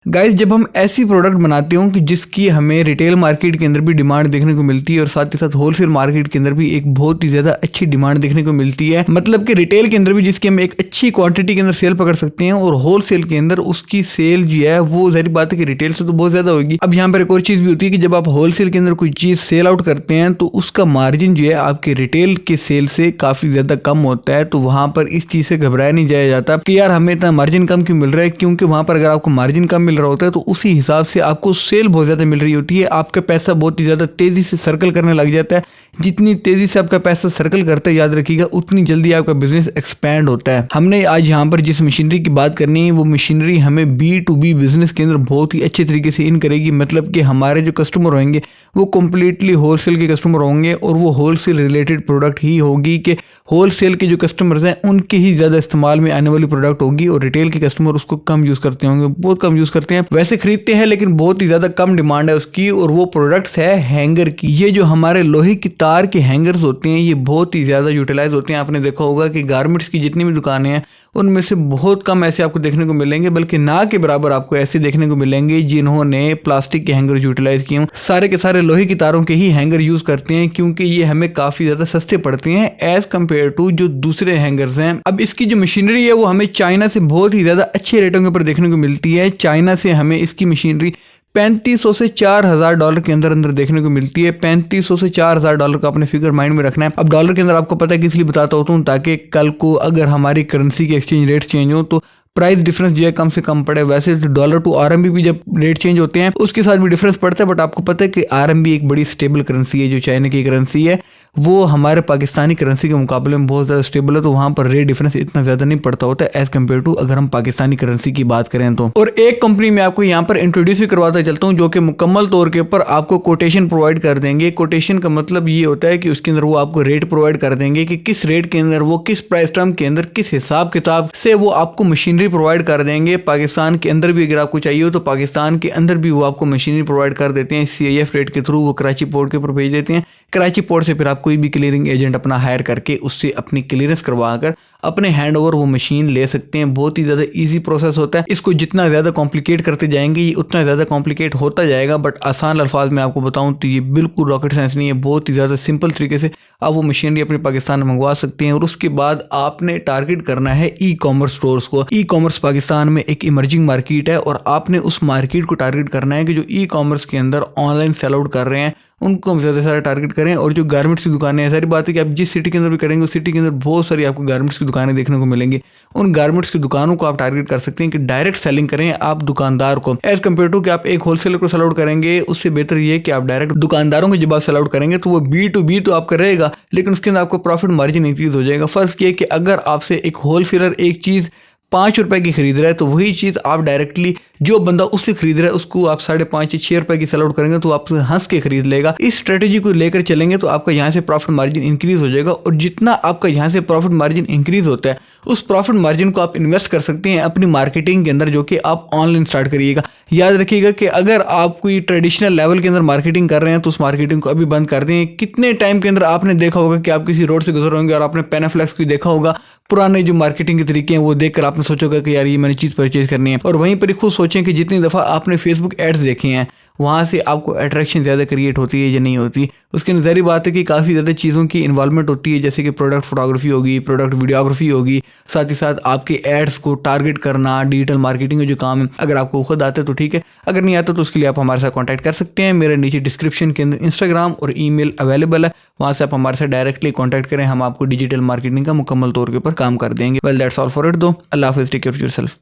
Guys, जब हम ऐसी प्रोडक्ट बनाते हो कि जिसकी हमें रिटेल मार्केट के अंदर भी डिमांड देखने को मिलती है और साथ ही साथ होलसेल मार्केट के अंदर भी एक बहुत ही ज्यादा अच्छी डिमांड देखने को मिलती है, मतलब कि रिटेल के अंदर भी जिसकी हम एक अच्छी क्वांटिटी के अंदर सेल पकड़ सकते हैं और होलसेल के अंदर उसकी सेल जो है वो जाहिर बात है कि रिटेल से तो बहुत ज्यादा होगी। अब यहाँ पर एक और चीज भी होती है कि जब आप होलसेल के अंदर कोई चीज सेल आउट करते हैं तो उसका मार्जिन जो है आपके रिटेल के सेल से काफी ज्यादा कम होता है। तो वहां पर इस चीज से घबराया नहीं जाया जाता कि यार हमें इतना मार्जिन कम क्यों मिल रहा है, क्योंकि वहां पर अगर आपको मार्जिन कम मिल रहा होता है तो उसी हिसाब से आपको सेल बहुत ज्यादा मिल रही होती है, आपका पैसा बहुत ही ज्यादा तेजी से सर्कल करने लग जाता है। जितनी तेजी से आपका पैसा सर्कल करता है, याद रखिएगा, उतनी जल्दी आपका बिजनेस एक्सपैंड होता है। हमने आज यहाँ पर जिस मशीनरी की बात करनी है वो मशीनरी हमें B2B बिजनेस के अंदर बहुत ही अच्छे तरीके से इन करेगी। मतलब कि हमारे जो कस्टमर होंगे वो कम्प्लीटली होलसेल के कस्टमर होंगे और वो होलसेल रिलेटेड प्रोडक्ट ही होगी कि होलसेल के जो कस्टमर्स हैं उनके ही ज़्यादा इस्तेमाल में आने वाली प्रोडक्ट होगी और रिटेल के कस्टमर उसको कम यूज़ करते होंगे, बहुत कम यूज़ करते हैं। वैसे खरीदते हैं लेकिन बहुत ही ज़्यादा कम डिमांड है उसकी, और वो प्रोडक्ट्स है हैंगर की। ये जो हमारे लोहे की तार के हैंगर्स होते हैं ये बहुत ही ज़्यादा यूटिलाइज होते हैं। आपने देखा होगा कि गारमेंट्स की जितनी भी दुकानें हैं उनमें से बहुत कम ऐसे आपको देखने को मिलेंगे, बल्कि ना के बराबर आपको ऐसे देखने को मिलेंगे जिन्होंने प्लास्टिक के हैंगर यूटिलाइज किए हों। सारे के सारे लोहे की तारों के ही हैंगर यूज करते हैं क्योंकि ये हमें काफी ज्यादा सस्ते पड़ते हैं एज कम्पेयर टू जो दूसरे हैंगर्स हैं। अब इसकी जो मशीनरी है वो हमें चाइना से बहुत ही ज्यादा अच्छे रेटों के ऊपर देखने को मिलती है। चाइना से हमें इसकी मशीनरी $3500 से $4000 के अंदर अंदर देखने को मिलती है। $3500 से $4000 का अपने फिगर माइंड में रखना है। अब डॉलर के अंदर आपको पता है कि इसलिए बताता होता हूँ ताकि कल को अगर हमारी करेंसी के एक्सचेंज रेट चेंज हो तो प्राइस डिफरेंस जो है कम से कम पड़े। वैसे तो डॉलर टू RMB भी जब रेट चेंज होते हैं उसके साथ भी डिफरेंस पड़ता है, बट आपको पता है कि RMB एक बड़ी स्टेबल करेंसी है। जो चाइना की करेंसी है वो हमारे पाकिस्तानी करेंसी के मुकाबले में बहुत ज़्यादा स्टेबल है, तो वहाँ पर रेट डिफरेंस इतना ज़्यादा नहीं पड़ता होता है एज कम्पेयर टू अगर हम पाकिस्तानी करेंसी की बात करें तो। और एक कंपनी में आपको यहाँ पर इंट्रोड्यूस भी करवाता चलता हूँ जो कि मुकम्मल तौर के ऊपर आपको कोटेशन प्रोवाइड कर देंगे। कोटेशन का मतलब ये होता है कि उसके अंदर वो आपको रेट प्रोवाइड कर देंगे कि किस रेट के अंदर वो किस प्राइस टर्म के अंदर किस हिसाब किताब से वो आपको मशीनरी प्रोवाइड कर देंगे। पाकिस्तान के अंदर भी अगर आपको चाहिए हो तो पाकिस्तान के अंदर भी वो आपको मशीनरी प्रोवाइड कर देते हैं। CIF रेट के थ्रू वो कराची पोर्ट के ऊपर भेज देते हैं। कराची पोर्ट से फिर आप कोई भी क्लियरिंग एजेंट अपना हायर करके उससे अपनी क्लियरेंस करवा कर अपने हैंड ओवर वो मशीन ले सकते हैं। बहुत ही ज़्यादा इजी प्रोसेस होता है। इसको जितना ज़्यादा कॉम्प्लिकेट करते जाएंगे ये उतना ज़्यादा कॉम्प्लिकेट होता जाएगा, बट आसान अल्फाज में आपको बताऊं तो ये बिल्कुल रॉकेट साइंस नहीं है। बहुत ही ज़्यादा सिंपल तरीके से आप वो मशीनरी अपने पाकिस्तान में मंगवा सकते हैं। और उसके बाद आपने टारगेट करना है ई-कॉमर्स स्टोर्स को। ई-कॉमर्स पाकिस्तान में एक इमर्जिंग मार्केट है और आपने उस मार्केट को टारगेट करना है कि जो ई-कॉमर्स के अंदर ऑनलाइन सेल आउट कर रहे हैं उनको हम ज़्यादा सारा टारगेट करें। और जो गारमेंट्स की दुकानें हैं, सारी बात है कि आप जिस सिटी के अंदर भी करेंगे उस सिटी के अंदर बहुत सारी आपको गारमेंट्स की दुकानें देखने को मिलेंगी। उन गारमेंट्स की दुकानों को आप टारगेट कर सकते हैं कि डायरेक्ट सेलिंग करें आप दुकानदार को, एज कम्पेयर टू कि आप एक होलसेलर को सेल आउट करेंगे। उससे बेहतर ये है कि आप डायरेक्ट दुकानदारों को जब आप सेल आउट करेंगे तो वो B2B तो आपका रहेगा लेकिन उसके अंदर आपको प्रॉफिट मार्जिन इंक्रीज हो जाएगा। फर्स्ट ये कि अगर आपसे एक होलसेलर एक चीज़ ₹5 की खरीद रहा है तो वही चीज़ आप डायरेक्टली जो बंदा उससे खरीद रहा है उसको आप ₹5.5 या ₹6 की सेल आउट करेंगे तो आपसे हंस के खरीद लेगा। इस स्ट्रेटेजी को लेकर चलेंगे तो आपका यहाँ से प्रॉफिट मार्जिन इंक्रीज हो जाएगा और जितना आपका यहाँ से प्रॉफिट मार्जिन इंक्रीज होता है उस प्रॉफिट मार्जिन को आप इन्वेस्ट कर सकते हैं अपनी मार्केटिंग के अंदर, जो कि आप ऑनलाइन स्टार्ट करिएगा। याद रखिएगा कि अगर आप कोई ट्रेडिशनल लेवल के अंदर मार्केटिंग कर रहे हैं तो उस मार्केटिंग को अभी बंद कर दें। कितने टाइम के अंदर आपने देखा होगा कि आप किसी रोड से गुजर होंगे और आपने पेनाफ्लेक्स भी देखा होगा, पुराने जो मार्केटिंग के तरीके हैं वो देखकर आपने सोचोगा कि यार ये मैंने चीज़ परचेज करनी है। और वहीं पर खुद सोचें कि जितनी दफ़ा आपने फेसबुक एड्स देखे हैं वहाँ से आपको अट्रैक्शन ज़्यादा क्रिएट होती है या नहीं होती। उसकी नज़री बात है कि काफ़ी ज़्यादा चीज़ों की इन्वॉल्वमेंट होती है, जैसे कि प्रोडक्ट फोटोग्राफी होगी, प्रोडक्ट वीडियोग्राफी होगी, साथ ही साथ आपके एड्स को टारगेट करना, डिजिटल मार्केटिंग का जो काम है अगर आपको खुद आता है तो ठीक है, अगर नहीं आता तो उसके लिए आप हमारे साथ कॉन्टैक्ट कर सकते हैं। मेरे नीचे डिस्क्रिप्शन के अंदर इंस्टाग्राम और ईमेल अवेलेबल है, वहाँ से आप हमारे साथ डायरेक्टली कॉन्टैक्ट करें, हम आपको डिजिटल मार्केटिंग का मुकम्मल तौर के ऊपर काम कर देंगे। Well that's all for it दो। अल्लाह हाफिज़, टेक केयर ऑफ योरसेल्फ।